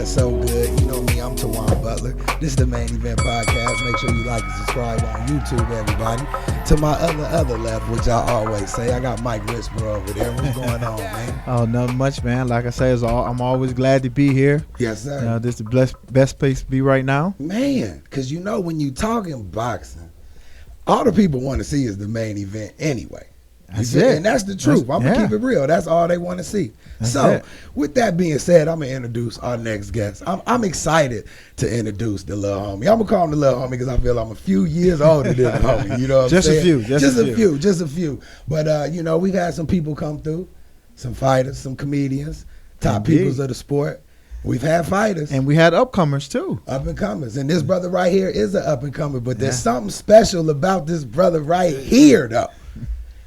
so good. You know me, I'm Tawan Butler. This is the Main Event Podcast. Make sure you like and subscribe on YouTube, everybody. To my other left, which I always say, I got Mike Whisper over there. What's going on, man? Oh, nothing much, man. Like I say, I'm always glad to be here. Yes, sir. This is the best place to be right now. Man, because you know when you talking boxing, all the people want to see is the main event anyway. That's it. And that's the truth. I'm going to keep it real. That's all they want to see. That's so, it. With that being said, I'm going to introduce our next guest. I'm excited to introduce the little homie. I'm going to call him the little homie because I feel I'm a few years older than the homie. You know what I'm saying? Just a few. But, you know, we've had some people come through, some fighters, some comedians, top peoples of the sport. We've had fighters. And we had upcomers, too. Up-and-comers. And this brother right here is an up-and-comer, but there's something special about this brother right here, though.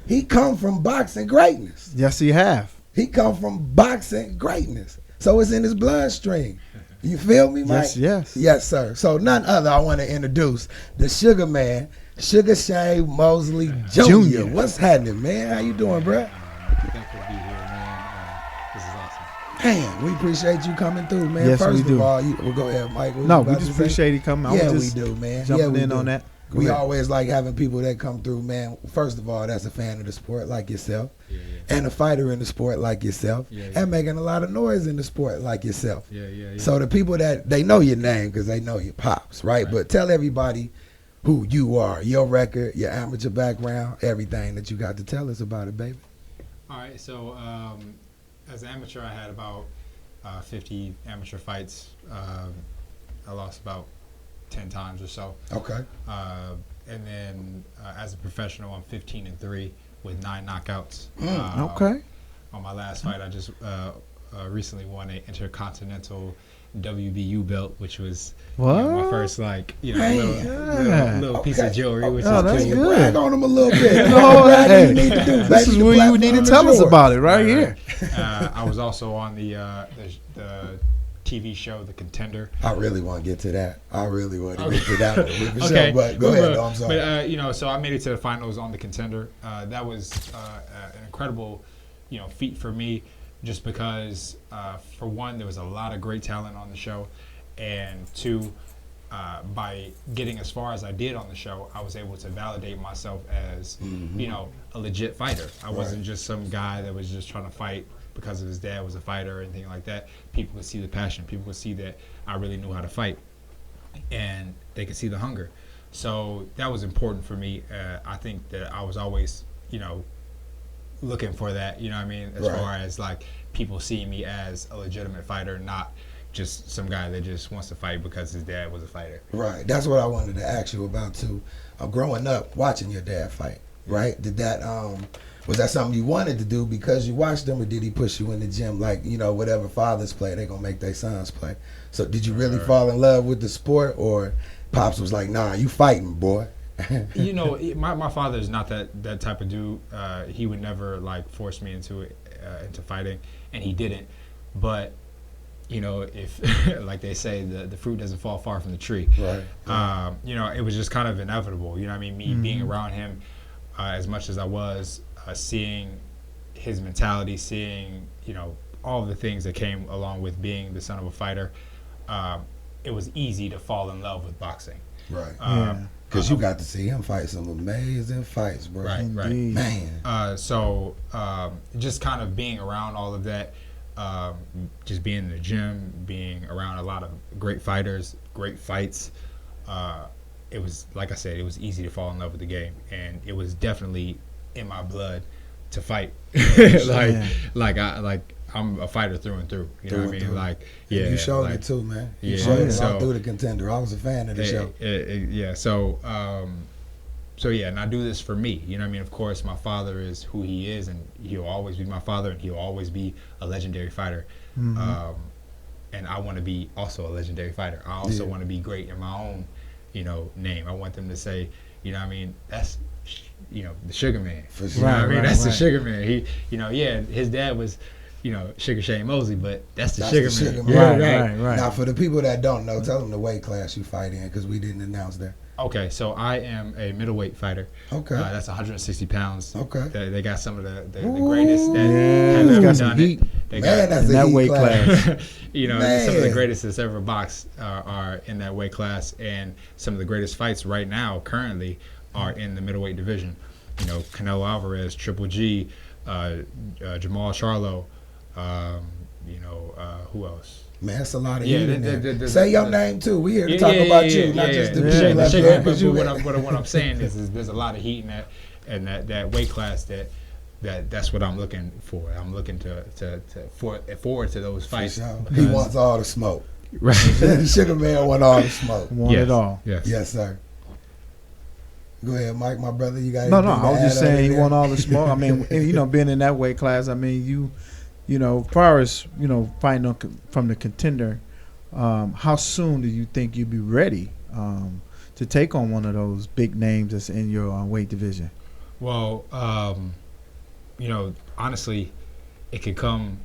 He come from boxing greatness. Yes, he have. He come from boxing greatness. So it's in his bloodstream. You feel me, Mike? Yes. Yes, sir. So none other I want to introduce the Sugar Man, Sugar Shane Mosley Jr. What's happening, man? How you doing, bro? Thankful to be here, man. This is awesome. Man, we appreciate you coming through, man. Yes, First we do. of all, we'll go ahead, Mike. No, we just appreciate you coming. Yeah, we do, man. Jumping we in do. on that. We always like having people that come through, man. First of all, that's a fan of the sport like yourself, and a fighter in the sport like yourself, and making a lot of noise in the sport like yourself. So the people that, they know your name because they know your pops, right? But tell everybody who you are, your record, your amateur background, everything that you got to tell us about it, baby. All right, so as an amateur, I had about 50 amateur fights. I lost about 10 times or so. Okay. And then as a professional, I'm 15-3 with 9 knockouts. Okay. On my last fight, I just recently won an intercontinental WBU belt, which was my first little piece of jewelry. Which that's is good. Brag on him a little bit. Hey, you need to do, this is where you need to tell us about it right here. I was also on the TV show, The Contender. I really want to get to that. Get to that one. Okay. But go ahead. I'm sorry. But, so I made it to the finals on The Contender. That was an incredible, feat for me just because, for one, there was a lot of great talent on the show. And two, by getting as far as I did on the show, I was able to validate myself as, a legit fighter. I wasn't just some guy that was just trying to fight because of his dad was a fighter or anything like that. People could see the passion. People could see that I really knew how to fight. And they could see the hunger. So that was important for me. I think that I was always, looking for that, as far as like people seeing me as a legitimate fighter, not just some guy that just wants to fight because his dad was a fighter. Right. That's what I wanted to ask you about too. Growing up, watching your dad fight, right? Did that was that something you wanted to do because you watched him, or did he push you in the gym like, whatever fathers play, they're going to make their sons play? So did you really fall in love with the sport, or Pops was like, nah, you fighting, boy? My father is not that type of dude. He would never like force me into fighting, and he didn't. But if like they say, the fruit doesn't fall far from the tree. Right. It was just kind of inevitable. Me being around him as much as I was, seeing his mentality, seeing all of the things that came along with being the son of a fighter, it was easy to fall in love with boxing. Right. Because you got to see him fight some amazing fights, bro. Right. Man. So just kind of being around all of that, just being in the gym, being around a lot of great fighters, great fights, it was, like I said, it was easy to fall in love with the game, and it was definitely in my blood to fight. I'm a fighter through and through. You know what I mean? Like, yeah. You showed it too, man. You showed it all through The Contender. I was a fan of the show. Yeah. So yeah, and I do this for me. You know what I mean? Of course, my father is who he is, and he'll always be my father, and he'll always be a legendary fighter. And I want to be also a legendary fighter. I also want to be great in my own, name. I want them to say, that's, the Sugar Man. For sure. That's the Sugar Man. He, his dad was Sugar Shane Mosley, but that's the That's Sugar the Man. Man. Right. Now, for the people that don't know, tell them the weight class you fight in, because we didn't announce that. Okay, so I am a middleweight fighter. Okay. That's 160 pounds. Okay. They got some of the greatest that Yeah, have it's ever got some done heat. it. They Man, got, that's in a that heat weight class. class. some of the greatest that's ever boxed are in that weight class, and some of the greatest fights right now, currently, are in the middleweight division. Canelo Alvarez, Triple G, Jamal Charlo, who else? Man, that's a lot of heat in there. the- Say your name, too. We here to talk about you, not just the people left there. Because you what I'm saying is there's a lot of heat in that weight class that's what I'm looking for. I'm looking forward to those fights. Sure. He wants all the smoke. Right. Sugar Man want all the smoke. Want it all. Yes, sir. Go ahead, Mike, my brother. You got No, anything to I was add just saying he over there? want all the smoke. I mean, being in that weight class, I mean, as far as, fighting from the contender, how soon do you think you'd be ready to take on one of those big names that's in your weight division? Well, honestly, it could come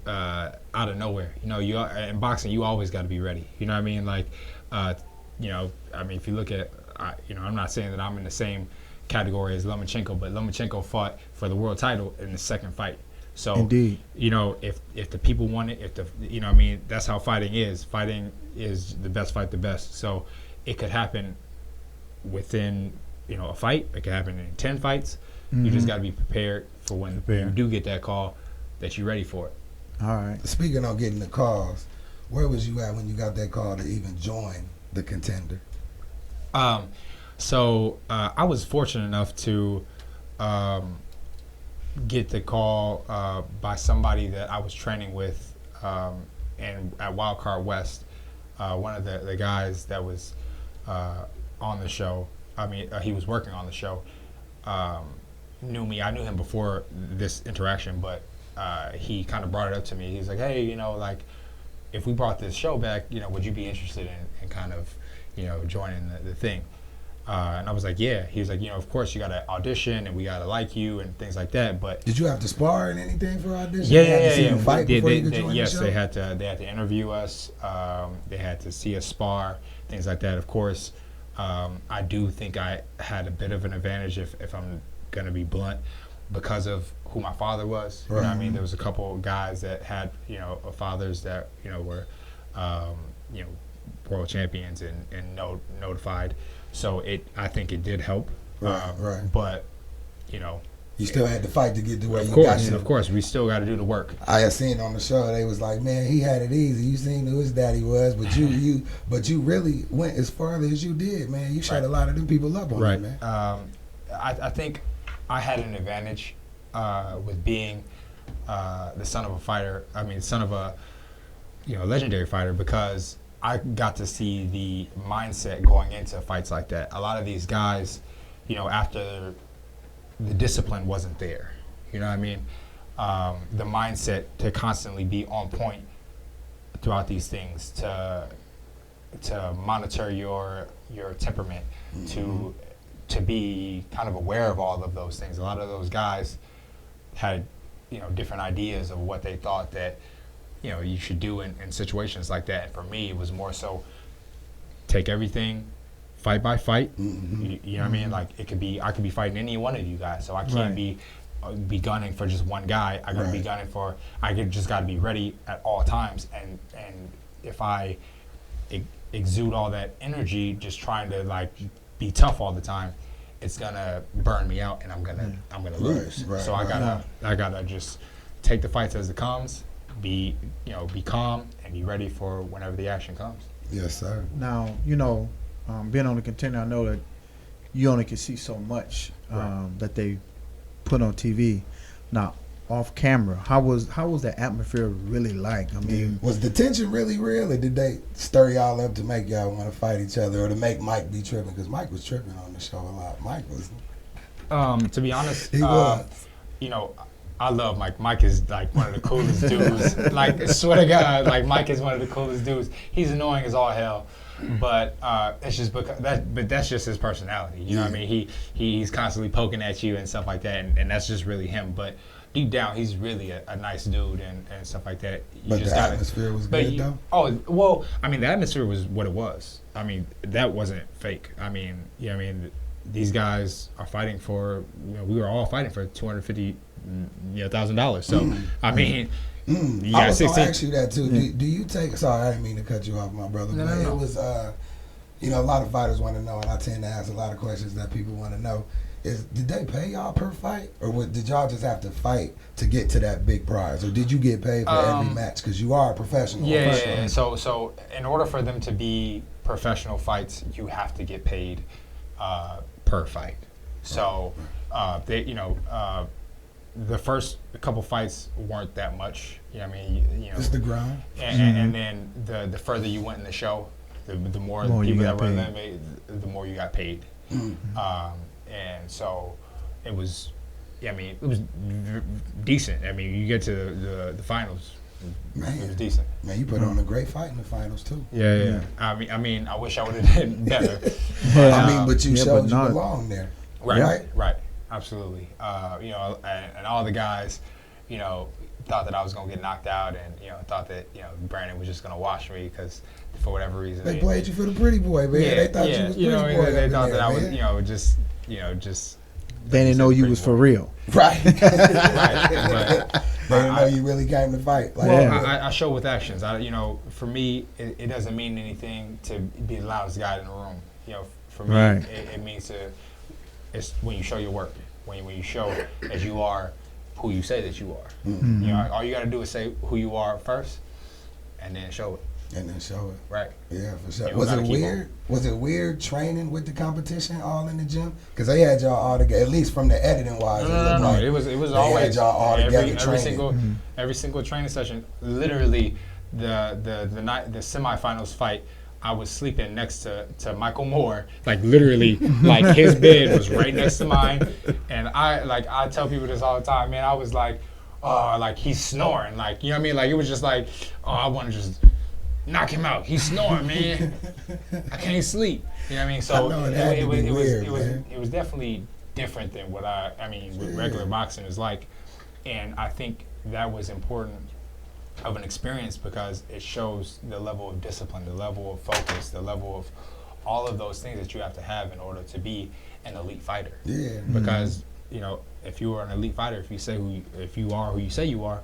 out of nowhere. You in boxing, you always got to be ready. You know what I mean? Like, if you look at, I'm not saying that I'm in the same category as Lomachenko, but Lomachenko fought for the world title in the second fight. So, Indeed. If the people want it, that's how fighting is. Fighting is the best fight the best. So it could happen within, a fight. It could happen in 10 fights. You just got to be prepared for when you do get that call, that you're ready for it. All right. Speaking of getting the calls, where was you at when you got that call to even join the contender? So I was fortunate enough to get the call by somebody that I was training with and at Wildcard West. One of the guys that was on the show, he was working on the show, knew me. I knew him before this interaction, but he kind of brought it up to me. He's like, hey, if we brought this show back, would you be interested in kind of, joining the thing? And I was like, yeah. He was like, of course you got to audition and we got to like you and things like that. But did you have to spar and anything for audition? Yeah. Fight before you could join yes, the show? they had to interview us. They had to see us spar, things like that. Of course, I do think I had a bit of an advantage if I'm gonna be blunt, because of who my father was. You know what I mean? There was a couple of guys that had fathers that were world champions and notified. So I think it did help. Right. But you still had to fight to get to where you got got to. to. Of course, we still got to do the work. I had seen on the show, they was like, man, he had it easy. You seen who his daddy was, but you really went as far as you did, man. You shut a lot of them people up on it, man. I think I had an advantage with being the son of a fighter. Son of a legendary fighter, because I got to see the mindset going into fights like that. A lot of these guys, after the discipline wasn't there, you know what I mean? The mindset to constantly be on point throughout these things, to monitor your temperament, to be kind of aware of all of those things. A lot of those guys had different ideas of what they thought that you should do in situations like that. And for me, it was more so take everything fight by fight. You know what I mean? Like I could be fighting any one of you guys, so I can't be gunning for just one guy. I gotta be gunning for. Just gotta be ready at all times. And if I exude all that energy, just trying to be tough all the time, it's gonna burn me out, and I'm gonna lose. So I gotta just take the fights as it comes. Be calm and be ready for whenever the action comes. Yes, sir. Now, being on the contender, I know that you only can see so much that they put on TV. Now, off camera, how was the atmosphere really like? Was the tension really real, or did they stir y'all up to make y'all want to fight each other, or to make Mike be tripping? Because Mike was tripping on the show a lot. Mike was. To be honest, he was. I love Mike. Mike is like one of the coolest dudes. Like, I swear to God, like Mike is one of the coolest dudes. He's annoying as all hell, but it's just because that's just his personality. You know what I mean? He's constantly poking at you and stuff like that, and that's just really him. But deep down, he's really a nice dude and stuff like that. But the atmosphere was good, though? Oh, well, I mean, the atmosphere was what it was. I mean, that wasn't fake. I mean, these guys are fighting for, we were all fighting for $250,000. So, I mean, I was going to ask you that, too. Do you take, sorry, I didn't mean to cut you off, my brother, no. It was, a lot of fighters want to know, and I tend to ask a lot of questions that people want to know. Did they pay y'all per fight, or did y'all just have to fight to get to that big prize, or did you get paid for every match? Because you are a professional. Yeah. So in order for them to be professional fights, you have to get paid per fight. So the first couple fights weren't that much. It's the grind. And then the further you went in the show, the more people that were eliminated, the more you got paid. And so it was, it was decent. I mean, you get to the finals, man, it was decent. Man, you put on a great fight in the finals too. Yeah. I mean, I wish I would have done better. But you showed you belong there. Right. Absolutely. And all the guys, thought that I was gonna get knocked out, and thought that Brandon was just gonna wash me because for whatever reason they played you for the pretty boy, man. They thought you was pretty boy. They thought that I was, just. They didn't know you was for real. Right. Right. They didn't know you really came to fight. I show with actions. For me, it doesn't mean anything to be the loudest guy in the room. For me, it means it's when you show your work, when you show that you are who you say that you are. Mm-hmm. All you got to do is say who you are first, and then show it. Right. Yeah, for sure. Was it weird? Was it weird training with the competition all in the gym? Because they had y'all all together, at least from the editing wise. No. It was always had y'all all together training. Every single training session. Literally, the semifinals fight, I was sleeping next to Michael Moore. Like literally, like his bed was right next to mine, and I tell people this all the time, man. I was like, oh, like he's snoring, like you know what I mean? Like it was just like, oh, I want to just knock him out. He's snoring, man. I can't sleep. You know what I mean? So it was definitely different than what what regular boxing is like, and I think that was important of an experience because it shows the level of discipline, the level of focus, the level of all of those things that you have to have in order to be an elite fighter. Yeah. Because if you are an elite fighter, if you are who you say you are,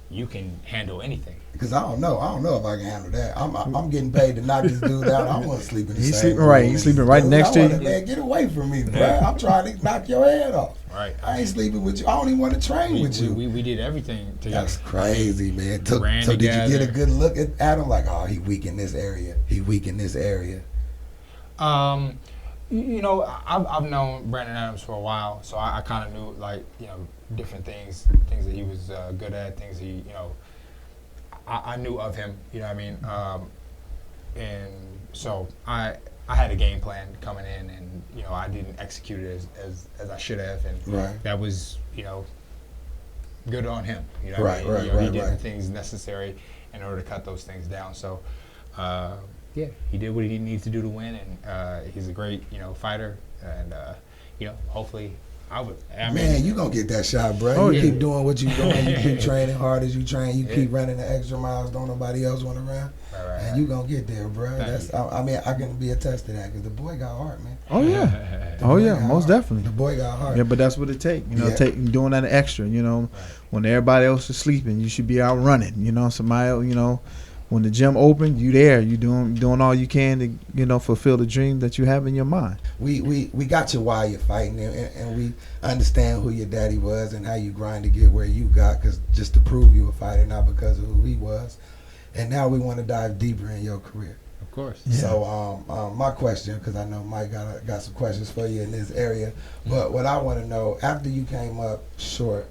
you can handle anything. Because I don't know if I can handle that. I'm getting paid to knock this dude out. I want to sleep in the He's same sleeping right. He's sleeping right next to you. Man, get away from me, bro. I'm trying to knock your head off. Right. I ain't sleeping with you. I don't even want to train with you. We did everything together. That's crazy, man. So did you get a good look at him? Like, oh, he weak in this area. He weak in this area. I've known Brandon Adams for a while, so I kind of knew different things that he was good at, things he I knew of him. You know what I mean? And so I had a game plan coming in, and I didn't execute it as I should have, and that was good on him. You know what I mean? He did the things necessary in order to cut those things down. So he did what he needs to do to win, and he's a great fighter, and hopefully. Man, you gonna get that shot, bro. You keep doing what you're doing. You keep training hard as you train. You keep running the extra miles. Don't nobody else want to run. And you gonna get there, bro. I can be attest to that because the boy got heart, man. Oh yeah, most definitely. The boy got heart. Yeah, but that's what it takes. Doing that extra. When everybody else is sleeping, you should be out running. Somebody, when the gym open, you there. You doing all you can to fulfill the dream that you have in your mind. We got you while you're fighting, and we understand who your daddy was and how you grind to get where you got, because just to prove you a fighter, not because of who he was. And now we want to dive deeper in your career. Of course. Yeah. So my question, because I know Mike got some questions for you in this area, but what I want to know, after you came up short,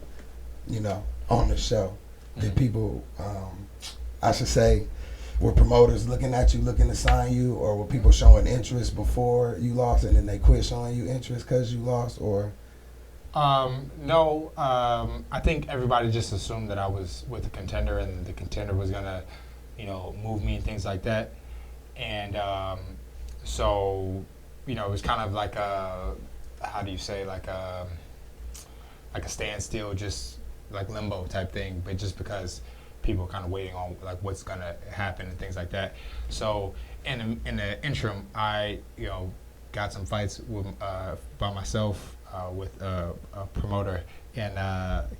on the show, did people, I should say, were promoters looking at you, looking to sign you, or were people showing interest before you lost and then they quit showing you interest because you lost, or? No. I think everybody just assumed that I was with the contender and the contender was going to, move me and things like that. And so, it was kind of like a, how do you say, like a standstill, just like limbo type thing, but just because people are kind of waiting on like what's gonna happen and things like that. So in the interim, I got some fights with by myself with a promoter in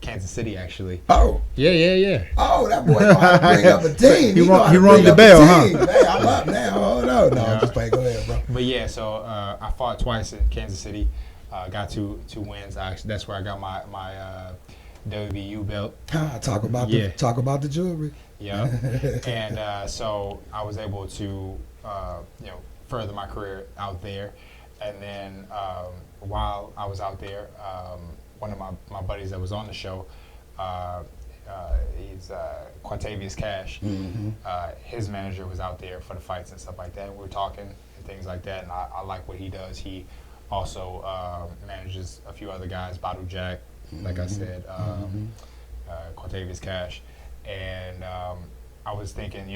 Kansas City, actually. Oh. Yeah. Oh, that boy know how to bring up a team. He rung the bell, huh? Hey, I'm up now. Oh, no. No, I'm just playing. Go ahead, bro. But yeah, so I fought twice in Kansas City. Got two wins. That's where I got my WBU belt. Talk about the jewelry. Yeah. And so I was able to further my career out there. And then while I was out there, one of my buddies that was on the show, he's Quantavious Cash. Mm-hmm. His manager was out there for the fights and stuff like that. We were talking and things like that, and I like what he does. He also manages a few other guys, Badu Jack, like I said, Quantavious Cash. And I was thinking,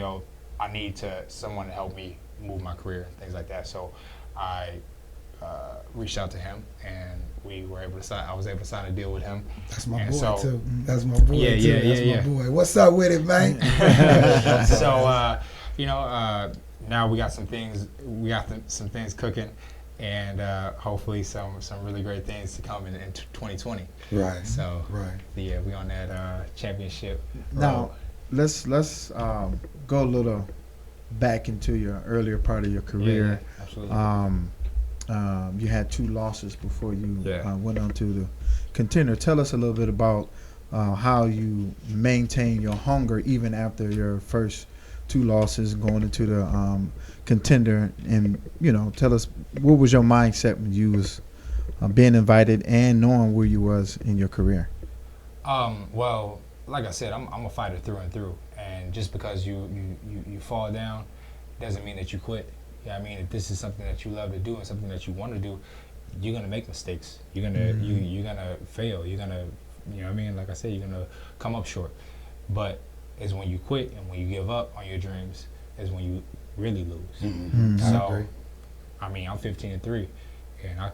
I need someone to help me move my career and things like that. So I reached out to him, and we were able to sign. I was able to sign a deal with him. That's my boy too. That's my boy too. Yeah. My boy. What's up with it, man? So now we got some things. We got some things cooking, and hopefully some really great things to come in 2020. Right. So yeah, we on that championship. Now let's go a little back into your earlier part of your career. Yeah, absolutely. You had 2 losses before you went on to the contender. Tell us a little bit about how you maintain your hunger even after your first 2 losses, going into the contender, and tell us what was your mindset when you was being invited and knowing where you was in your career. Well, like I said, I'm a fighter through and through, and just because you fall down doesn't mean that you quit. I mean, if this is something that you love to do and something that you want to do, you're gonna make mistakes. You're gonna you're gonna fail. You're gonna like I said, you're gonna come up short. But it's when you quit and when you give up on your dreams is when you really lose. Mm-hmm. So I mean, I'm 15-3, and I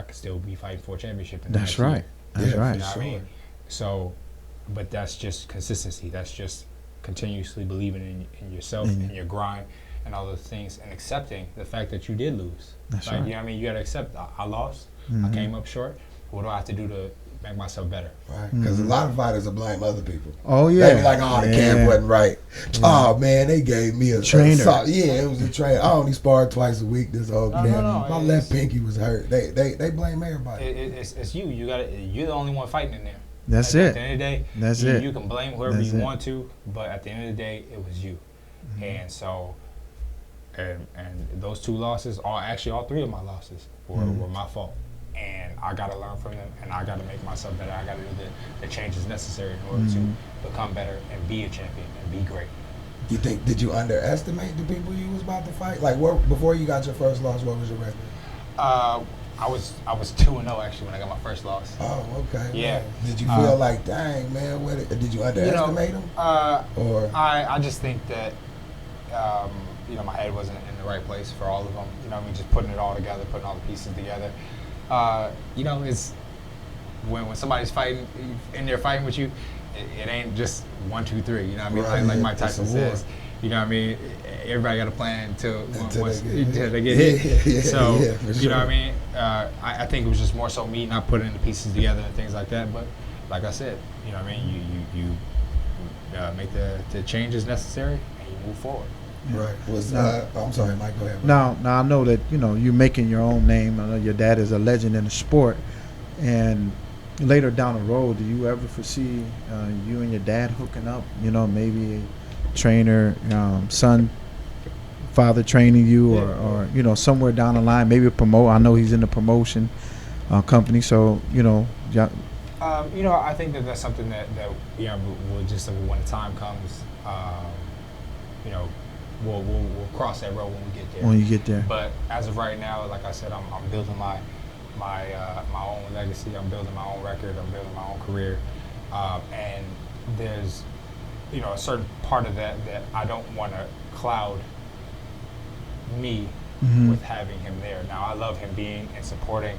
could still be fighting for a championship. That's right. That's right. You know what I mean? So, but that's just consistency. That's just continuously believing in yourself and your grind and all those things, and accepting the fact that you did lose. That's right. right. You know what I mean? You gotta accept I lost. I came up short. What do I have to do to make myself better? Right. Because a lot of fighters will blame other people. Oh yeah. They be like, the camp wasn't right. Yeah. Oh man, they gave me a trainer. It was a trainer. I only sparred twice a week this whole camp. No. My left pinky was hurt. They blame everybody. It's you. You're the only one fighting in there. That's it. At the end of the day, that's it. You can blame whoever you want to, but at the end of the day, it was you. And so, and those 2 losses, all 3 of my losses were my fault. And I got to learn from them, and I got to make myself better. I got to do the changes necessary in order to become better and be a champion and be great. You think, did you underestimate the people you was about to fight? Like, before you got your first loss, what was your record? I was 2-0 actually when I got my first loss. Oh, okay. Yeah. Man. Did you feel like, dang, man, did you underestimate them? Or I just think that, my head wasn't in the right place for all of them. Just putting it all together, putting all the pieces together. It's when somebody's fighting, and they're fighting with you, it ain't just 1, 2, 3. You know what I mean? Right, like Mike Tyson says. You know what I mean? Everybody got a plan until they get hit. Yeah, so, for sure. you know what I mean? I think it was just more so me not putting the pieces together and things like that. But like I said, you know what I mean? You make the changes necessary and you move forward. Right. I'm sorry, Mike, go ahead. Now I know that, you're making your own name. I know your dad is a legend in the sport. And later down the road, do you ever foresee you and your dad hooking up? Maybe a trainer, son, father training you, or somewhere down the line, maybe a promote. I know he's in the promotion company, so I think that's something that we'll just when the time comes, we'll cross that road when we get there. When you get there. But as of right now, like I said, I'm building my own legacy. I'm building my own record. I'm building my own career, and there's a certain part of that I don't want to cloud me with having him there. Now I love him being and supporting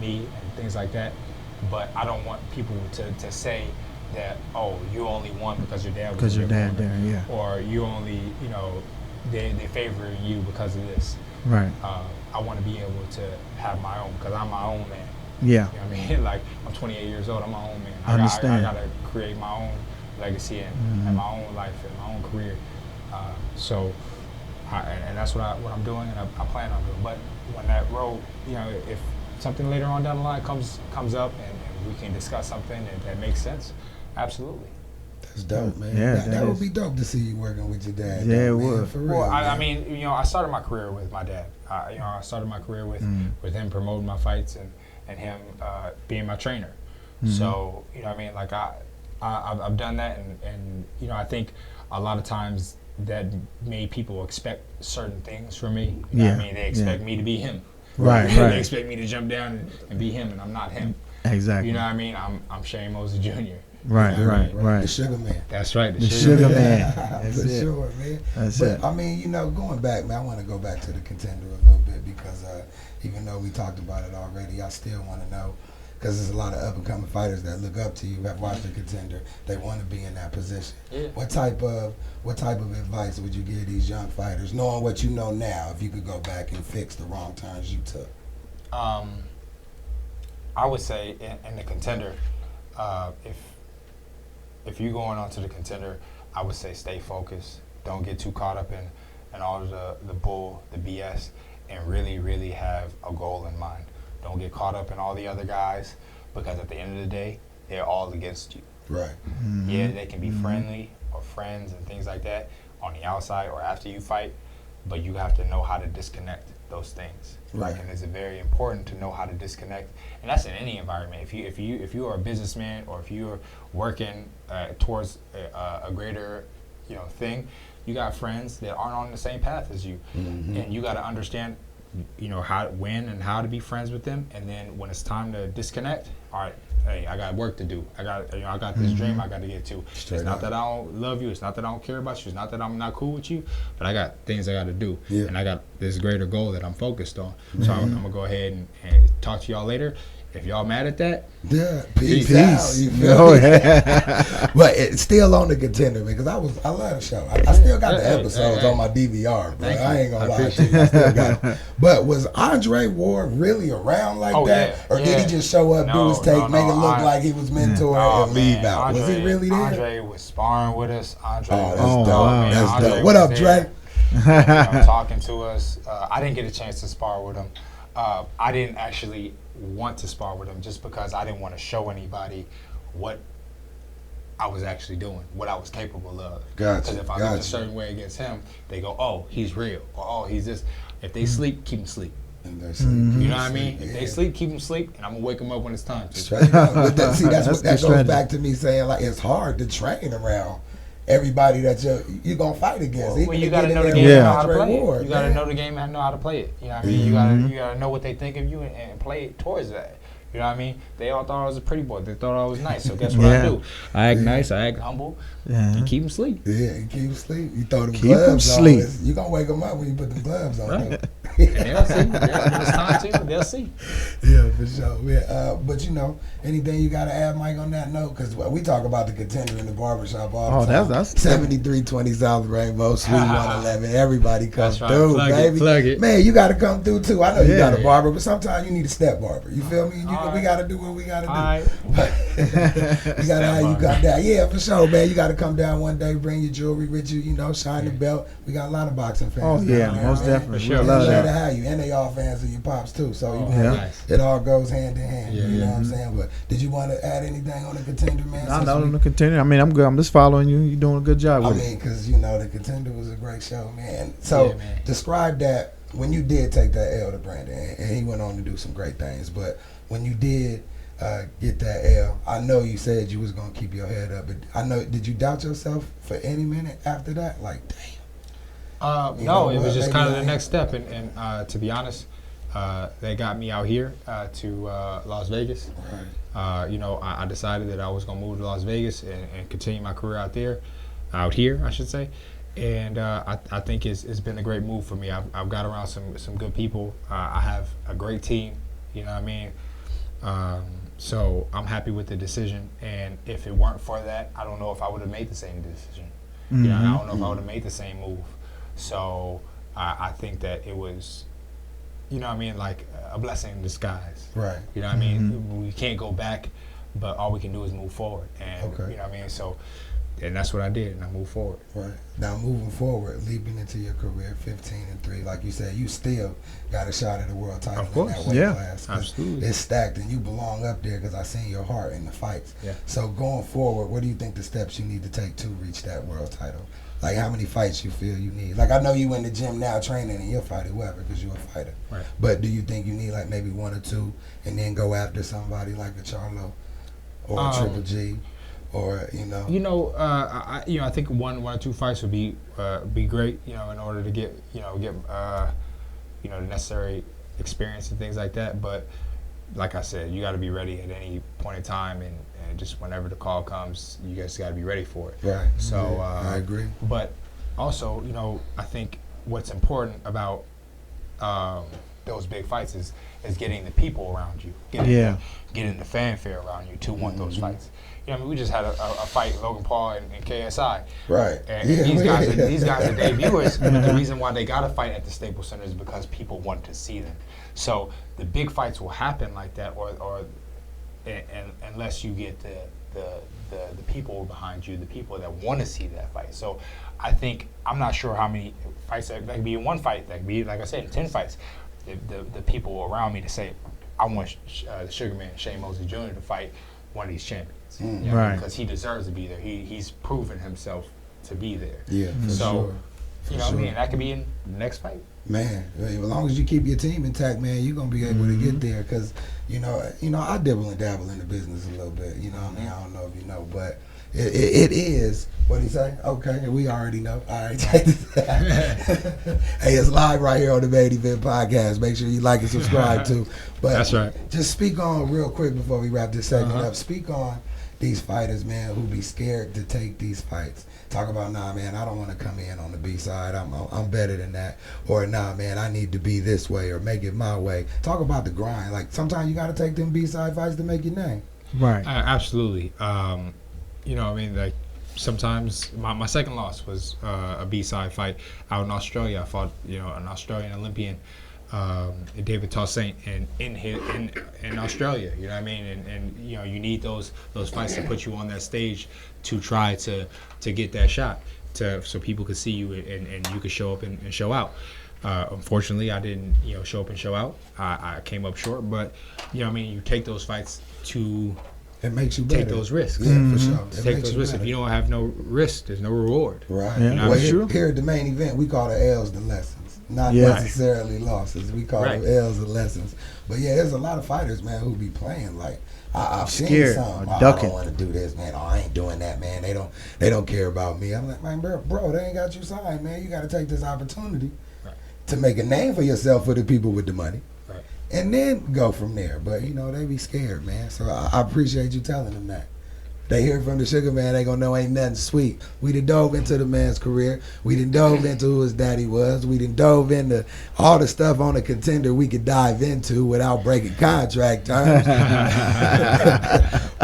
me and things like that, but I don't want people to say that, oh, you only won because your dad was Because your dad there, there, yeah. or you only, they favor you because of this. Right. I want to be able to have my own, because I'm my own man. Yeah. You know what I mean? Like, I'm 28 years old, I'm my own man. I understand. I got to create my own legacy and my own life and my own career. And that's what I'm doing, and I plan on doing. But when that road, if something later on down the line comes up and we can discuss something that makes sense, absolutely. That's dope, man. Yeah, that would be dope to see you working with your dad. Yeah, though, it would. For real, well, I mean, I started my career with my dad. I started my career with him promoting my fights and him being my trainer. So, what I mean? Like, I've done that, and I think a lot of times that made people expect certain things from me. You know what I mean? They expect me to be him. Right. They expect me to jump down and be him, and I'm not him. Exactly. You know what I mean? I'm Shane Mosley Jr. Right. The Sugar Man. That's right. The Sugar Man. For sure, man. That's but, it. I mean, going back, man, I want to go back to the Contender a little bit because even though we talked about it already, I still want to know, because there's a lot of up-and-coming fighters that look up to you, have watched the Contender. They want to be in that position. Yeah. What type of advice would you give these young fighters, knowing what you know now, if you could go back and fix the wrong turns you took? I would say in the Contender, if you're going on to the Contender, I would say stay focused. Don't get too caught up in all of the bull, the BS, and really, really have a goal in mind. Don't get caught up in all the other guys, because at the end of the day, they're all against you. Right. Mm-hmm. Yeah, they can be friendly or friends and things like that on the outside or after you fight, but you have to know how to disconnect those things. Right. And it's very important to know how to disconnect, and that's in any environment. If you are a businessman, or if you're working towards a greater thing, you got friends that aren't on the same path as you, and you got to understand when and how to be friends with them. And then when it's time to disconnect, all right, hey, I got work to do. I got this dream I got to get to. Straight it's not up. that I don't love you. It's not that I don't care about you. It's not that I'm not cool with you. But I got things I got to do. Yeah. And I got this greater goal that I'm focused on. So I'm going to go ahead and talk to y'all later. If y'all mad at that, yeah, peace. Out, you feel Oh, me? yeah. But it's still on the Contender, man, because I love the show. I still got the episodes on my DVR, bro. I ain't gonna lie to you. I still got them. But was Andre Ward really around like that? Yeah, or did he just show up, do his take, make it look like he was mentoring and leave out? Was he really there? Andre was sparring with us. Andre that's was dope. man. That's Andre dope. What was up, there, Dre? talking to us. I didn't get a chance to spar with him. I didn't actually want to spar with him just because I didn't want to show anybody what I was actually doing, what I was capable of. Gotcha. Because if I look a certain way against him, they go, oh, he's real, or oh, he's this. If they sleep, keep them sleep. And You know what I mean? If they sleep, keep them sleep, and I'm going to wake them up when it's time to. Straight up. But that That's goes strategy. back to me saying, like, it's hard to train around everybody that you're going to fight against. Well, you got to know the game and know how to play it. You got to know the game and know how to play it. You know what I mean? You got to know what they think of you and play it towards that. You know what I mean? They all thought I was a pretty boy. They thought I was nice. So guess what I do? I act nice. I act humble. And keep them sleep. Yeah, and keep them sleep. You throw them Keep gloves them sleep. on. You're going to wake them up when you put the gloves on. Right. Them. And they'll see. When it's time to, they'll see. Yeah, for sure. Yeah, but anything you got to add, Mike, on that note? Because we talk about the Contender in the barbershop all the time. That's 7320 South Rainbow, Suite 111. Everybody comes That's right. through, Plug baby. It, plug it. Man, you got to come through, too. I know you Yeah. got a barber, but sometimes you need a step barber. You feel me? We got to do what we got to do. All right. You got to have you come down. Yeah, for sure, man. You got to come down one day, bring your jewelry with you, shine the belt. We got a lot of boxing fans. Oh, yeah, down there, most man. definitely. For sure. We Love love to that. have you, and they all fans of your pops too. So Nice. it all goes hand in hand. Yeah, you know what I'm saying? But did you want to add anything on the Contender, man? I'm Since not we- on the Contender. I mean, I'm good. I'm just following you. You're doing a good job I with it. mean, because the Contender was a great show, man. So Yeah, man. describe that when you did take that L to Brandon, and he went on to do some great things. But when you did get that L, I know you said you was gonna keep your head up, but I know, did you doubt yourself for any minute after that? Like, damn. No, it was just kind of the maybe next step. And to be honest, they got me out here to Las Vegas. Right. I decided that I was going to move to Las Vegas and continue my career out here, I should say. And I think it's been a great move for me. I've got around some good people. I have a great team, you know what I mean? So I'm happy with the decision, and if it weren't for that, I don't know if I would have made the same decision. You know, I don't know if I would have made the same move. So I think that it was, you know what I mean, like a blessing in disguise. Right. You know what I mean? We can't go back, but all we can do is move forward. And Okay. you know what I mean? So, and that's what I did, and I moved forward. Right. Now moving forward, leaping into your career, 15-3, like you said, you still got a shot at a world title Of course. in that weight Yeah. class. Absolutely. It's stacked, and you belong up there because I seen your heart in the fights. Yeah. So going forward, what do you think the steps you need to take to reach that world title? Like how many fights you feel you need? Like I know you in the gym now training and you'll fight whoever because you're a fighter. Right. But do you think you need like maybe 1 or 2 and then go after somebody like a Charlo or a Triple G? Or you know, I think one or two fights would be great. You know, in order to get the necessary experience and things like that. But like I said, you got to be ready at any point in time, and just whenever the call comes, you guys got to be ready for it. Right. So I agree. But also, you know, I think what's important about those big fights is getting the people around you, getting the fanfare around you to want those fights. You know, I mean, we just had a fight, Logan Paul and KSI. Right. And these guys are debuters, but the reason why they got to fight at the Staples Center is because people want to see them. So the big fights will happen like that, or unless you get the people behind you, the people that want to see that fight. So I think, I'm not sure how many fights that could be in one fight. That could be, like I said, in 10 fights. The people around me to say, I want Sugar Man Shane Mosley Jr. to fight one of these champions. You know, Right. because he deserves to be there. He's proven himself to be there. Yeah, for So, sure. you know what I mean? That could be in the next fight. Man, as long as you keep your team intact, man, you're gonna be able to get there. Cause you know, I dibble and dabble in the business a little bit. You know what I mean? I don't know if you know, but it is. What did he say? Okay, we already know. All right, check this out. Hey, it's live right here on the Main Event Podcast. Make sure you like and subscribe too. But That's right. Just speak on real quick before we wrap this segment up. Speak on these fighters, man, who be scared to take these fights. Talk about, nah, man, I don't want to come in on the B side. I'm better than that. Or, nah, man, I need to be this way or make it my way. Talk about the grind. Like, sometimes you got to take them B side fights to make your name. Right. Absolutely. You know, I mean, like, sometimes my second loss was a B-side fight out in Australia. I fought, you know, an Australian Olympian, David Toussaint, and in Australia. You know what I mean? And you know, you need those fights to put you on that stage to try to get that shot, so people could see you and you could show up and show out. Unfortunately, I didn't, you know, show up and show out. I came up short, but you know what I mean? You take those fights to It makes you better. take those risks. Yeah, for sure. Take those risks. If you don't have no risk, there's no reward. Right. Yeah, You know, Well, that's true. here at the Main Event, we call the L's the lessons, not Yeah. necessarily losses. We call Right. them L's the lessons. But yeah, there's a lot of fighters, man, who be playing like I've seen Scared some. or Oh, I ducking. don't want to do this, man. Oh, I ain't doing that, man. They don't care about me. I'm like, man, bro, they ain't got you signed, man. You got to take this opportunity Right. to make a name for yourself for the people with the money. Right. And then go from there. But you know, they be scared, man. So I appreciate you telling them that. They hear from the Sugar Man, they gonna know ain't nothing sweet. We done dove into the man's career. We done dove into who his daddy was. We done dove into all the stuff on the Contender we could dive into without breaking contract terms.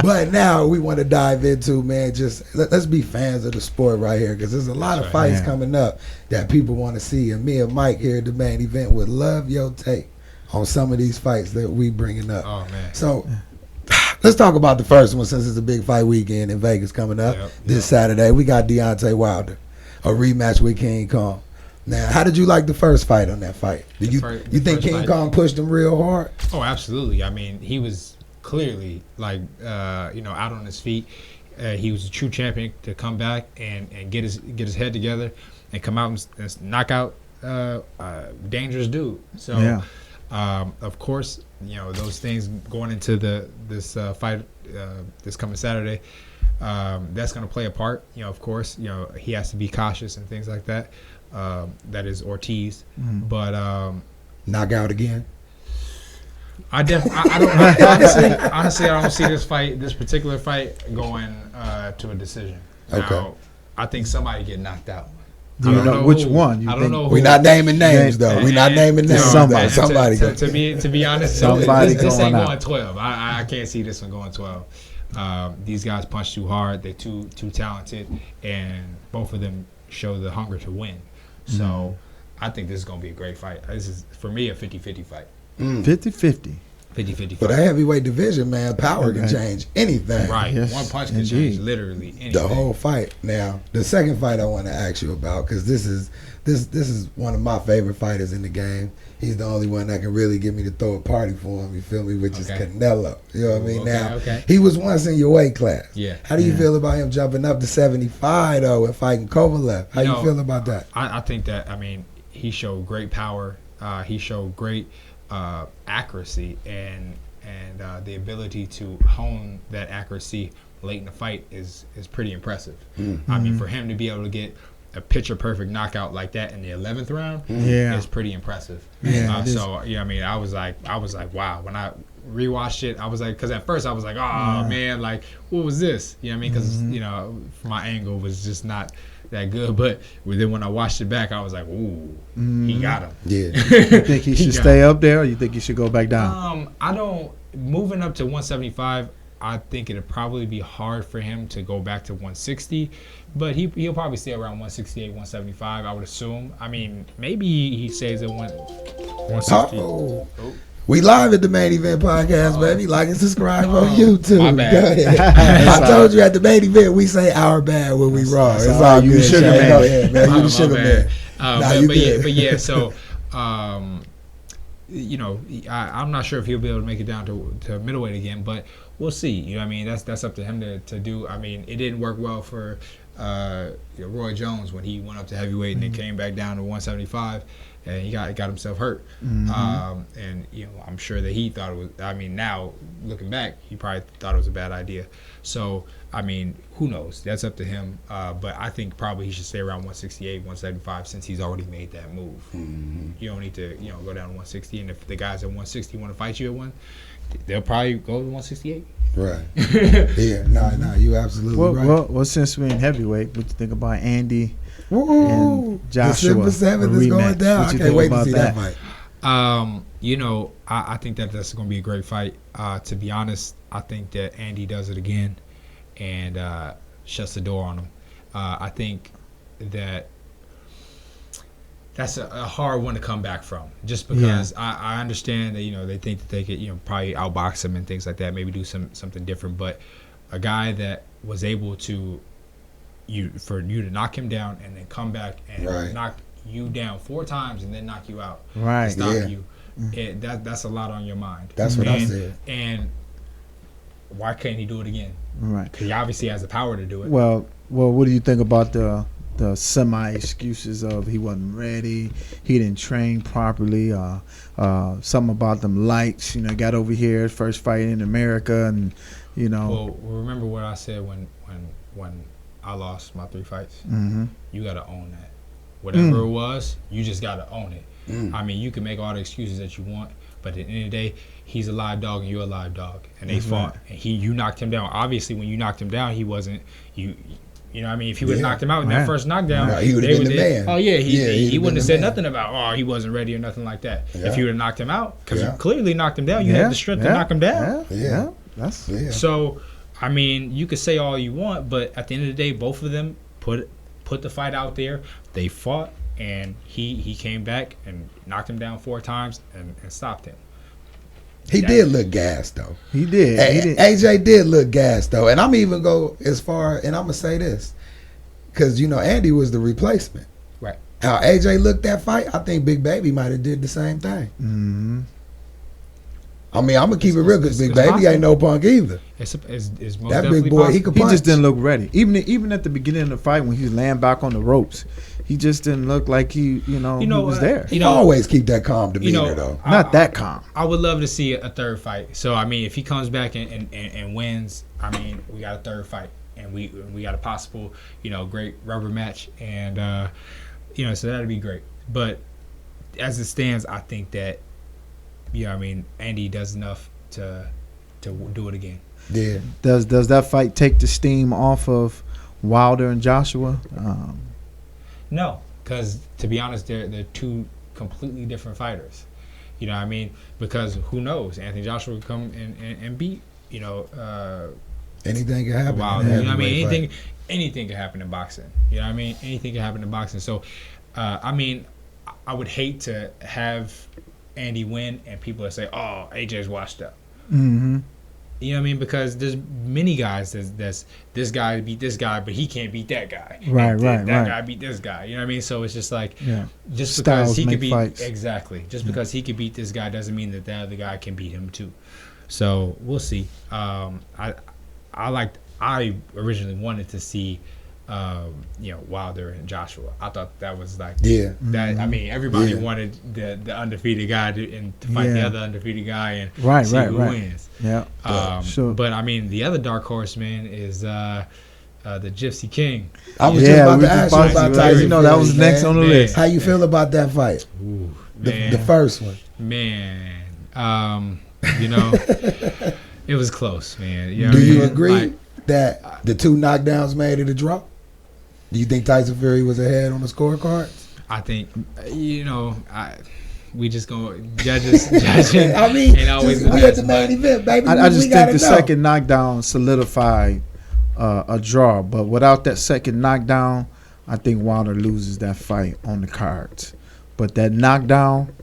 But now we want to dive into, man, just let's be fans of the sport right here, because there's a lot of That's fights Yeah. coming up that people want to see. And me and Mike here at the Main Event would love your take on some of these fights that we bringing up. Oh man. So let's talk about the first one, since it's a big fight weekend in Vegas coming up this Saturday. We got Deontay Wilder, a rematch with King Kong. Now, how did you like the first fight on that fight? Did you think first King fight- Kong pushed him real hard? Oh, absolutely. I mean, he was clearly like you know, out on his feet. He was a true champion to come back and get his head together and come out and knock out dangerous dude. So Yeah. of course, you know, those things going into this fight this coming Saturday, that's going to play a part. You know, of course, you know, he has to be cautious and things like that. That is Ortiz, but Knockout again? I don't honestly I don't see this particular fight going to a decision. Okay. Now, I think somebody get knocked out. Do you know which one? I don't know. We're not naming names though. We're not naming names. Somebody. To be honest, somebody this ain't going going 12. I can't see this one going 12. These guys punch too hard. They're too talented, and both of them show the hunger to win. So I think this is going to be a great fight. This is, for me, a 50-50 fight. 50-50. 50-50 fight. But that heavyweight division, man, power can change anything. Right. Yes, One punch can change literally anything. The whole fight. Now, the second fight I want to ask you about, because this is one of my favorite fighters in the game. He's the only one that can really get me to throw a party for him, you feel me, which is Canelo. You know what I mean? Now, he was once in your weight class. Yeah. How do you feel about him jumping up to 75, though, and fighting Kovalev? How you feel about that? I think that, he showed great power. He showed great accuracy and the ability to hone that accuracy late in the fight is pretty impressive. For him to be able to get a picture perfect knockout like that in the 11th round is pretty impressive. I was like, wow. When I rewatched it, I was like, because at first I was like, oh man, like what was this? You know what I mean? Because my angle was just not that good. But then when I watched it back, I was like, ooh, he got him. Yeah. You think he should stay up there, or you think he should go back down? I don't. Moving up to 175, I think it'd probably be hard for him to go back to 160, but he'll probably stay around 168, 175, I would assume. Maybe he stays at 160. Oh. We live at the Main Event Podcast, baby. Like and subscribe on YouTube. My bad. I told you at the Main Event, we say our bad when we raw. It's all you good. Sugar man. Go ahead, man. You the sugar man. So I'm not sure if he'll be able to make it down to middleweight again, but we'll see. You know what I mean? That's up to him to do. It didn't work well for Roy Jones when he went up to heavyweight and then came back down to 175, and he got himself hurt. And I'm sure that he thought it was. Now looking back, he probably thought it was a bad idea. So who knows? That's up to him. But I think probably he should stay around 168, 175 since he's already made that move. You don't need to go down to 160. And if the guys at 160 want to fight you at one, they'll probably go to 168. Right. Yeah. No. You absolutely right. Well, since we're in heavyweight, what you think about Andy and Joshua? December 7th is going down. I can't wait to see that fight. I think that's going to be a great fight. To be honest, I think that Andy does it again and shuts the door on him. I think that's a hard one to come back from, just because I understand that they think that they could probably outbox him and things like that, maybe do something different, but a guy that was able to for you to knock him down and then come back and knock you down 4 times and then knock you out, stop you. That's a lot on your mind. That's what I said. And why can't he do it again? Right. Because he obviously has the power to do it. Well, what do you think about the semi excuses of he wasn't ready, he didn't train properly, something about them lights, got over here, first fight in America, and Well, remember what I said when I lost my 3 fights? You got to own that. Whatever it was, you just got to own it. You can make all the excuses that you want, but at the end of the day, he's a live dog and you're a live dog, and they fought. And you knocked him down. Obviously, when you knocked him down, he wasn't you. You know what I mean? If he would have knocked him out in that first knockdown, he would have been the man. Oh, yeah. He wouldn't have said nothing about, he wasn't ready or nothing like that. Yeah. If you would have knocked him out, because you clearly knocked him down. You had the strength to knock him down. So, you could say all you want, but at the end of the day, both of them put the fight out there. They fought, and he came back and knocked him down 4 times and stopped him. He did look gassed, though. He did. AJ did look gassed, though. And I'm even go as far, and I'm going to say this, because, Andy was the replacement. Right. How AJ looked that fight, I think Big Baby might have did the same thing. I'm going to keep it real, because Big Baby ain't no punk either. It's most that big boy, he could punch. He just didn't look ready. Even at the beginning of the fight, when he was laying back on the ropes, he just didn't look like he was there. He always keep that calm demeanor, though. Not that calm. I would love to see a third fight. So, if he comes back and wins, we got a third fight. And we got a possible, great rubber match. And, so that'd be great. But as it stands, I think that, Andy does enough to do it again. Yeah. Does that fight take the steam off of Wilder and Joshua? No, because to be honest, they're two completely different fighters. You know what I mean? Because who knows? Anthony Joshua could come and beat, anything can happen. Wow, you know what I mean? Anything can happen in boxing. You know what I mean? Anything can happen in boxing. So, I mean, I would hate to have Andy win and people would say, "Oh, AJ's washed up." Mm-hmm. You know what I mean? Because there's many guys that's this guy beat this guy, but he can't beat that guy. Right. That guy beat this guy. You know what I mean? So it's just like, just Styles because he could beat fights. exactly, just because he could beat this guy doesn't mean that the other guy can beat him too. So we'll see. I originally wanted to see, Wilder and Joshua. I thought that was like that. I mean, everybody wanted the undefeated guy to fight the other undefeated guy and see who wins. Yeah. Sure. But I mean, the other dark horse, man, is the Gypsy King. I was just about to ask you about Tyson. That was next on the list. How you feel about that fight? Ooh, the first one. Man, it was close, man. You know Do you agree that the two knockdowns made it a draw? Do you think Tyson Fury was ahead on the scorecards? I think, we just going judging. I mean, and always we at the main event, baby. I just think the second knockdown solidified a draw. But without that second knockdown, I think Wilder loses that fight on the cards. But that knockdown,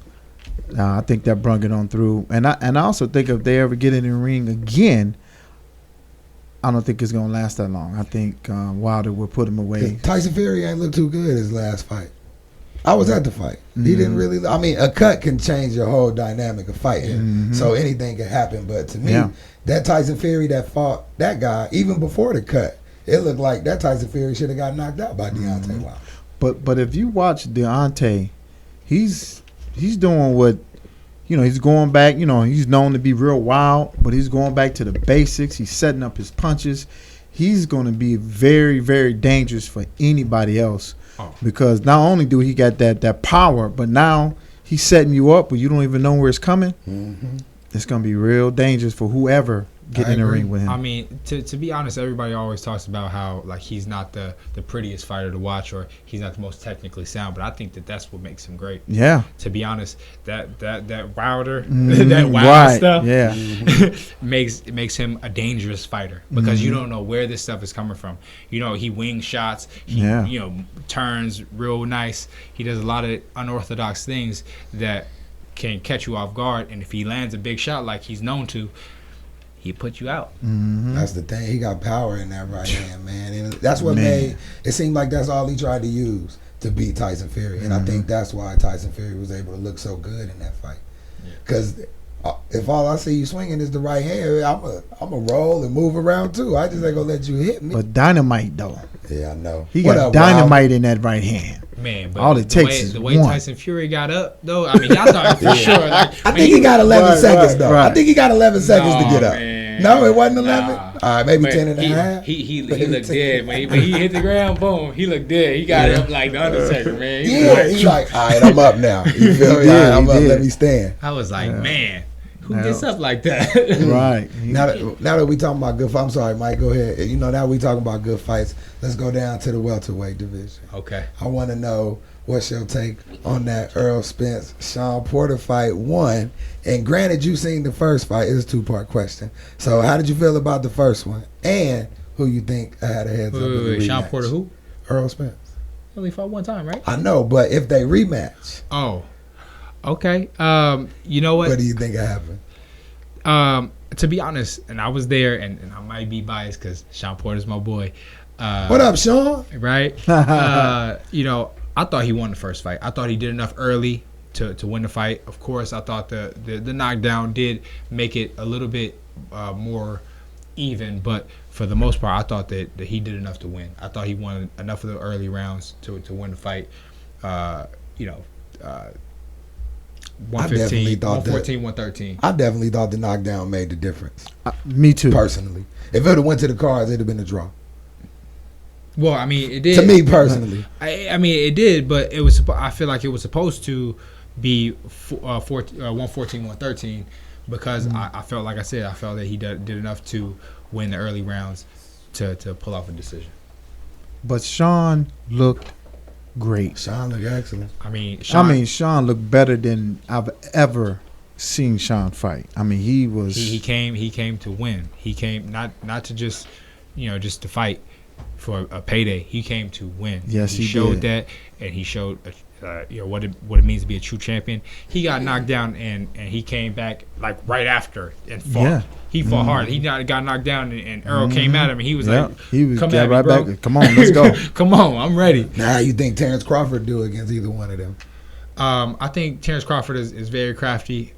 I think that brung it on through. And I also think if they ever get in the ring again, I don't think it's going to last that long. I think Wilder will put him away. Tyson Fury ain't look too good his last fight. I was at the fight. He didn't really. I mean, a cut can change your whole dynamic of fighting. So anything can happen. But to me, that Tyson Fury that fought that guy, even before the cut, it looked like that Tyson Fury should have got knocked out by Deontay Wilder. But if you watch Deontay, he's doing what, he's going back. He's known to be real wild, but he's going back to the basics. He's setting up his punches. He's going to be very, very dangerous for anybody else. Because not only do he got that power, but now he's setting you up, but you don't even know where it's coming. It's going to be real dangerous for whoever get in the ring with him. I mean, to be honest, everybody always talks about how like he's not the prettiest fighter to watch or he's not the most technically sound, but I think that's what makes him great. Yeah. To be honest, that Wilder, that Wilder stuff, makes him a dangerous fighter because you don't know where this stuff is coming from. He wing shots. He turns real nice. He does a lot of unorthodox things that can catch you off guard, and if he lands a big shot like he's known to, he put you out. That's the thing. He got power in that right hand, man. And that's what made it seem like that's all he tried to use to beat Tyson Fury. And I think that's why Tyson Fury was able to look so good in that fight. Because if all I see you swinging is the right hand, I'm a roll and move around too. I just ain't gonna let you hit me. But dynamite though. Yeah, I know. He got dynamite in that right hand. Man, but all it takes is the way Tyson Fury got up, though. I mean, y'all thought for sure. Like, I think he got 11 seconds, though. I think he got 11 seconds to get up. Man. No, it wasn't 11. All right, maybe 10 and a half. He looked dead when he hit the ground. Boom, he looked dead. He got up like the Undertaker, man. He's like, all right, I'm up now. You feel me? I'm up. Let me stand. I was like, man. Who gets up like that? Right. Now that we talking about good fights, I'm sorry, Mike, go ahead. Now we talking about good fights, let's go down to the welterweight division. Okay. I want to know what's your take on that Errol Spence, Shawn Porter fight one. And granted, you seen the first fight. It's a two-part question. So how did you feel about the first one? And who you think had a heads up in the rematch? Shawn Porter who? Errol Spence. He only fought one time, right? I know, but if they rematch. Oh. Okay. You know what? What do you think happened? To be honest, and I was there, and I might be biased because Shawn Porter's my boy. What up, Shawn? Right? I thought he won the first fight. I thought he did enough early to win the fight. Of course, I thought the knockdown did make it a little bit more even, but for the most part, I thought that he did enough to win. I thought he won enough of the early rounds to win the fight. 115, 114, 113. I definitely thought the knockdown made the difference. Me too. Personally. If it would have went to the cards, it would have been a draw. Well, I mean, it did. To me personally. I mean, it did, but it was. I feel like it was supposed to be 114, 113 because I felt, like I said, I felt that he did enough to win the early rounds to pull off a decision. But Shawn looked great. Shawn looked excellent. I mean, Shawn looked better than I've ever seen Shawn fight. I mean, he was. He came to win. He came not to just, just to fight for a payday. He came to win. Yes, he showed did. that, and he showed what it means to be a true champion. He got knocked down, and he came back like right after and fought. Yeah. He fought hard. He got knocked down, and Errol came at him, and he was like, "Come at me, bro. Back. Come on, let's go. Come on, I'm ready." Now, how you think Terrence Crawford do against either one of them? I think Terrence Crawford is very crafty.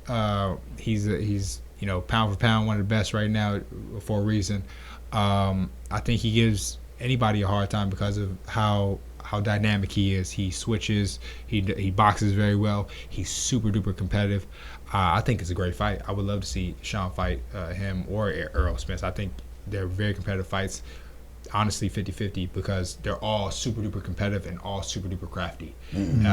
He's pound for pound one of the best right now for a reason. I think he gives anybody a hard time because of how dynamic he is. He switches. He boxes very well. He's super duper competitive. I think it's a great fight. I would love to see Shawn fight him or Errol Spence. I think they're very competitive fights. Honestly, 50-50 because they're all super duper competitive and all super duper crafty.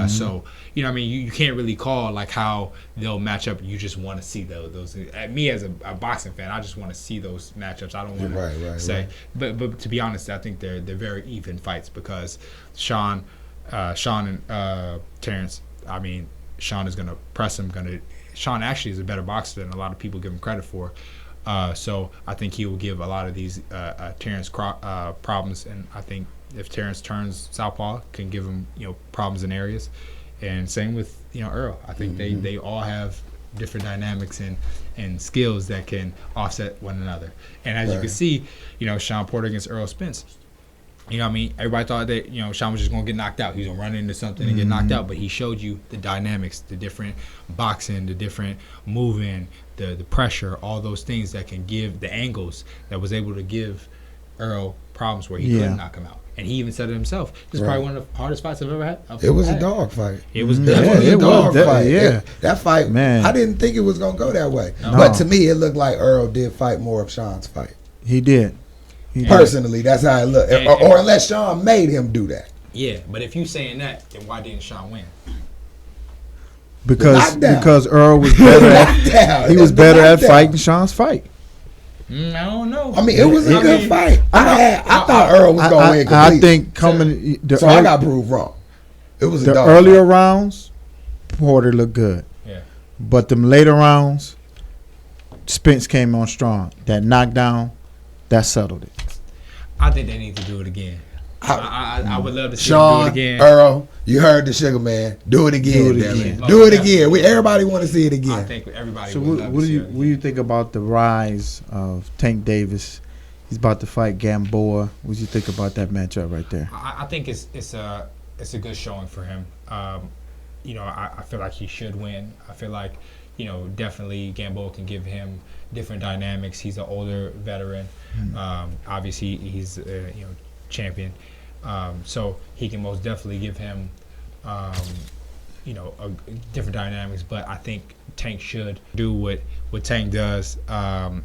So you can't really call like how they'll match up. You just want to see those. Me as a boxing fan, I just want to see those matchups. I don't want to say, but to be honest, I think they're very even fights because Shawn and Terrence. I mean, Shawn is gonna press him. Shawn actually is a better boxer than a lot of people give him credit for. So I think he will give a lot of these Terrence problems, and I think if Terrence turns southpaw, can give him problems in areas, and same with Errol. I think they all have different dynamics and skills that can offset one another. And as you can see, Shawn Porter against Errol Spence. Everybody thought that Shawn was just gonna get knocked out. He was gonna run into something and get knocked out, but he showed you the dynamics, the different boxing, the different moving, the pressure, all those things that can give the angles that was able to give Errol problems where he couldn't knock him out. And he even said it himself. This is probably one of the hardest fights I've ever had. It was a dog fight. It was a dog fight. Yeah. That fight, man. I didn't think it was gonna go that way. No. But to me, it looked like Errol did fight more of Shawn's fight. He did. Personally, that's how it looked. Or unless Shawn made him do that. Yeah, but if you saying that, then why didn't Shawn win? Because Errol was better at fighting Shawn's fight. I don't know. I mean, it was a good fight. I thought Earl was going to win completely. I think coming. I got proved wrong. It was the earlier rounds. Porter looked good. Yeah. But them later rounds, Spence came on strong. That knockdown, that settled it. I think they need to do it again. I would love to see Shawn, them do it again. Earl, you heard the Sugar Man. Do it again. Do it again. Everybody want to see it again. I think everybody. So would love to see it what do you think about the rise of Tank Davis? He's about to fight Gamboa. What do you think about that matchup right there? I think it's a good showing for him. I feel like he should win. I feel like definitely Gamboa can give him different dynamics. He's an older veteran. Obviously, he's champion. So he can most definitely give him, a different dynamics. But I think Tank should do what Tank does. I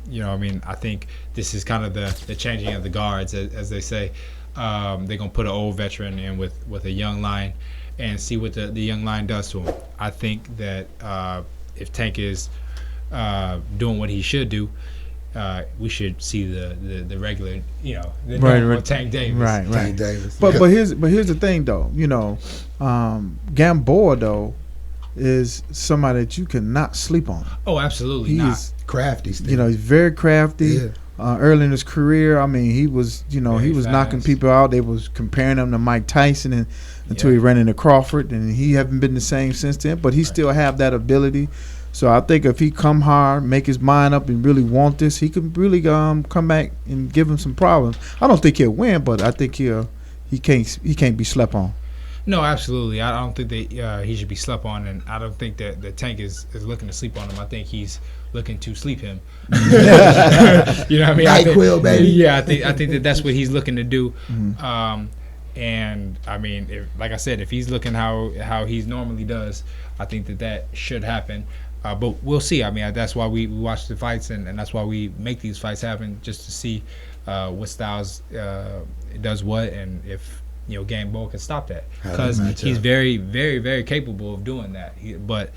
think this is kind of the changing of the guards, as they say. They're gonna put an old veteran in with a young lion, and see what the young lion does to him. I think that if Tank is doing what he should do, we should see the regular, normal Tank Davis. Right. Tank Davis. But here's the thing though, Gamboa though is somebody that you cannot sleep on. Oh, absolutely He's crafty still. he's very crafty. Yeah. Early in his career, I mean, he was, he was fast. knocking people out. They was comparing him to Mike Tyson until he ran into Crawford, and he haven't been the same since then. But he still have that ability. So I think if he come hard, make his mind up, and really want this, he could really come back and give him some problems. I don't think he'll win, but I think he can't be slept on. No, absolutely. I don't think that he should be slept on, and I don't think that the Tank is looking to sleep on him. I think he's looking to sleep him. You know what I mean? NyQuil, baby. Yeah, I think that's what he's looking to do. Mm-hmm. And I mean, like I said, if he's looking how he normally does, I think that should happen. But we'll see. I mean, that's why we watch the fights, and that's why we make these fights happen, just to see what styles does what, and if Gamboa can stop that, because he's very, very, very capable of doing that. But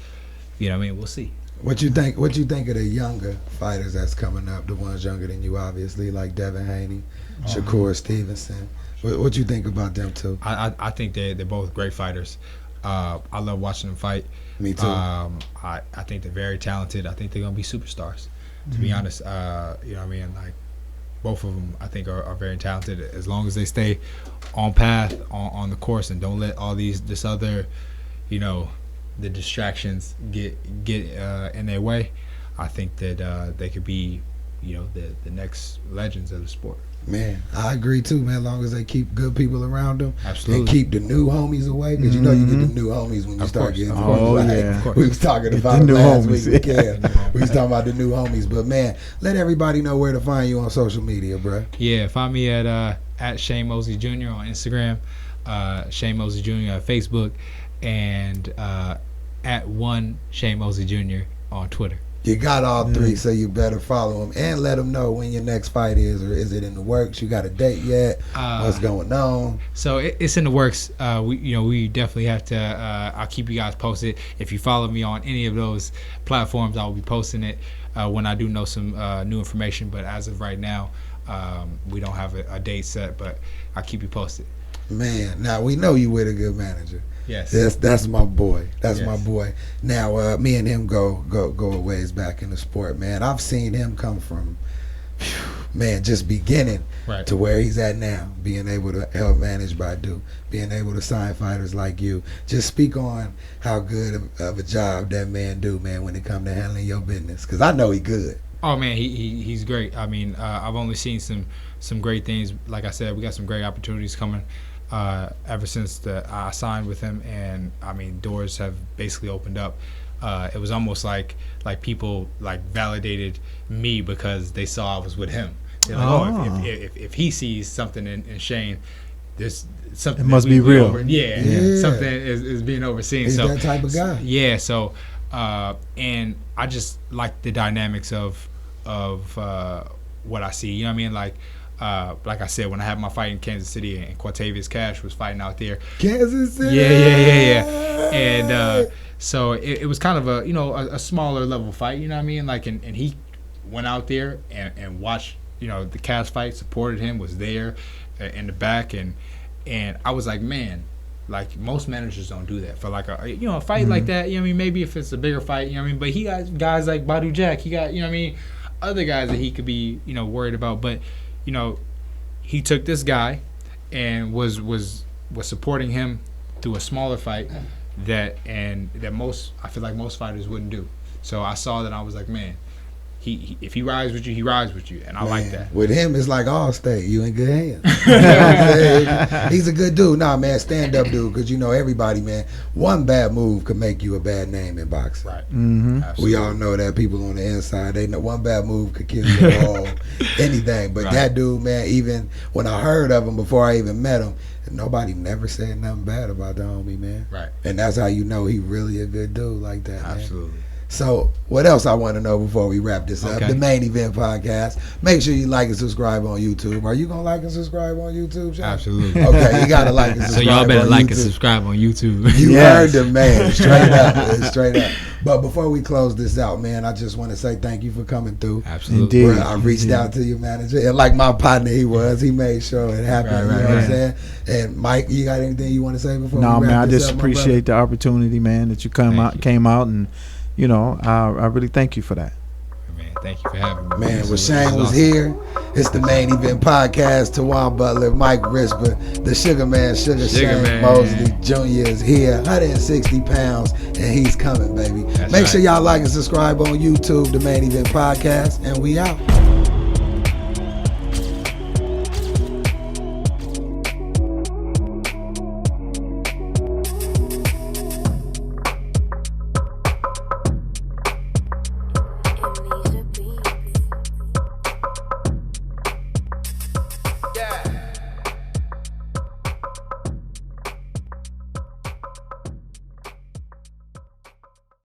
we'll see. What you think of the younger fighters that's coming up? The ones younger than you, obviously, like Devin Haney, Shakur Stevenson. What you think about them too? I think they're both great fighters. I love watching them fight. Me too. I think they're very talented. I think they're gonna be superstars. To be honest, you know what I mean? Like, both of them, I think, are very talented. As long as they stay on path, on the course, and don't let all this other, you know, the distractions get in their way, I think that they could be, you know, the next legends of the sport. Man, I agree too, man. As long as they keep good people around them, absolutely, and keep the new homies away, because you know you get the new homies when you start getting. We was talking about it last week. Yeah, we was talking about the new homies. But man, let everybody know where to find you on social media, bro. Yeah, find me at Shane Mosley Jr. on Instagram, Shane Mosley Jr. on Facebook, and at one Shane Mosley Jr. on Twitter. You got all three, so you better follow them and let them know when your next fight is, or is it in the works? You got a date yet? What's going on? So it's in the works. We definitely have to. I'll keep you guys posted. If you follow me on any of those platforms, I will be posting it when I do know some new information. But as of right now, we don't have a date set, but I'll keep you posted. Man, now we know you with a good manager. Yes, that's my boy. That's my boy. Now, me and him go a ways back in the sport, man. I've seen him come from, man, just beginning to where he's at now, being able to help manage Badu, being able to sign fighters like you. Just speak on how good of a job that man do, man, when it come to handling your business, because I know he good. Oh man, he's great. I mean, I've only seen some great things. Like I said, we got some great opportunities coming. Ever since I signed with him, and I mean, doors have basically opened up. It was almost like people like validated me because they saw I was with him. They're like, if he sees something in Shane, there's something. It must be real. Something is being overseen. He's so that type of guy. Yeah. So and I just like the dynamics of what I see. You know what I mean? Like I said, when I had my fight in Kansas City and Quatavious Cash was fighting out there. Kansas City. Yeah. And so it was kind of a smaller level fight. You know what I mean? Like, and he went out there and watched, you know, the Cash fight, supported him, was there in the back, and I was like, man, like most managers don't do that for like a fight like that. You know what I mean? Maybe if it's a bigger fight, you know what I mean? But he got guys like Badu Jack. He got, you know what I mean, other guys that he could be, you know, worried about, but. You know, he took this guy and was supporting him through a smaller fight that I feel like most fighters wouldn't do. So I saw that, I was like, man, if he rides with you, he rides with you, and I like that. With him, it's like Allstate. You in good hands. You know what I'm saying? He's a good dude. Nah, man, stand up dude, because you know everybody, man. One bad move could make you a bad name in boxing. Right. Mm-hmm. We all know that people on the inside, they know one bad move could kill you all, anything. But that dude, man, even when I heard of him before I even met him, nobody never said nothing bad about the homie, man. Right. And that's how you know he really a good dude like that, man. Absolutely. So, what else I want to know before we wrap this up? The Main Event Podcast. Make sure you like and subscribe on YouTube. Are you going to like and subscribe on YouTube, Shawn? Absolutely. Okay, you got to like and subscribe. So, y'all better like YouTube. and subscribe on YouTube. You heard the man. Straight up. Straight up. But before we close this out, man, I just want to say thank you for coming through. Absolutely. Indeed. I reached out to your manager. And like my partner he made sure it happened. You know what I'm saying? And Mike, you got anything you want to say before we wrap this up? No, man, I just appreciate the opportunity, man, that you came out and, you know, I really thank you for that. Man, thank you for having me. Man, when Shane was here, it's the Main Event Podcast. Tawan Butler, Mike Risper, the Sugar Man, Shane Mosley Jr. is here, 160 pounds, and he's coming, baby. Make sure y'all like and subscribe on YouTube, the Main Event Podcast, and we out.